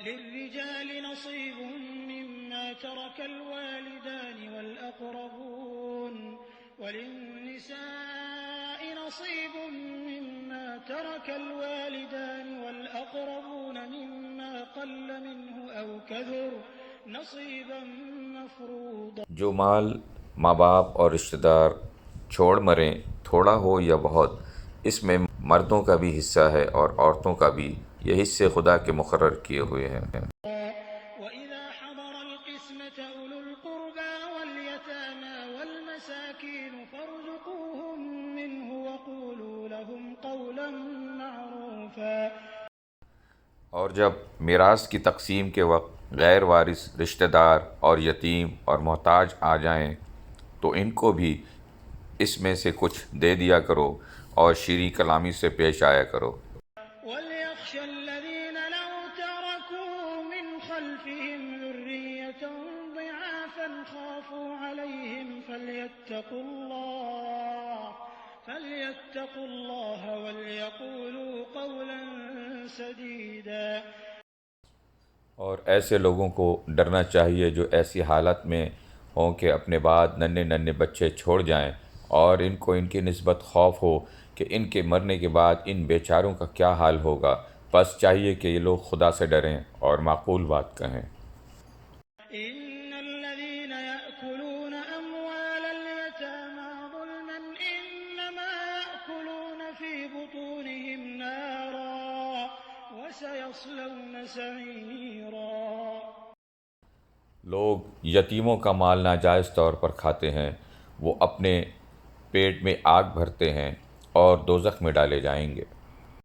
للرجال نصيب مما ترك الوالدان والأقربون وللنساء نصيب مما ترك الوالدان والأقربون مما قل منه أو كثر نصيبا مفروضا۔ جو مال ماں باپ اور رشتہ دار چھوڑ مریں، تھوڑا ہو یا بہت، اس میں مردوں کا بھی حصہ ہے اور عورتوں کا بھی، یہ حصے خدا کے مقرر کیے ہوئے ہیں۔ وَإِذَا حَضَرَ الْقِسْمَةَ أُولُو الْقُرْبَى وَالْيَتَامَى وَالْمَسَاكِينُ فَارْزُقُوهُم مِّنْهُ وَقُولُوا لَهُمْ قَوْلًا مَّعْرُوفًا۔ اور جب میراث کی تقسیم کے وقت غیر وارث رشتہ دار اور یتیم اور محتاج آ جائیں تو ان کو بھی اس میں سے کچھ دے دیا کرو اور شیریں کلامی سے پیش آیا کرو۔ وَلْيَخْشَ الَّذِينَ لَوْ تَرَكُوا مِنْ خَلْفِهِمْ ذُرِّيَّةً ضِعَافًا خَافُوا عَلَيْهِمْ فَلْيَتَّقُوا اللَّهَ وَلْيَقُولُوا قَوْلًا سَدِيدًا۔ اور ایسے لوگوں کو ڈرنا چاہیے جو ایسی حالت میں ہوں کہ اپنے بعد ننھے بچے چھوڑ جائیں اور ان کو ان کی نسبت خوف ہو کہ ان کے مرنے کے بعد ان بیچاروں کا کیا حال ہوگا، بس چاہیے کہ یہ لوگ خدا سے ڈریں اور معقول بات کہیں۔ إن الذين يأكلون أموال اليتامى ظلما إنما يأكلون في بطونهم نارا وسيصلون سعيرا۔ لوگ یتیموں کا مال ناجائز طور پر کھاتے ہیں، وہ اپنے پیٹ میں آگ بھرتے ہیں اور دوزخ میں ڈالے جائیں گے۔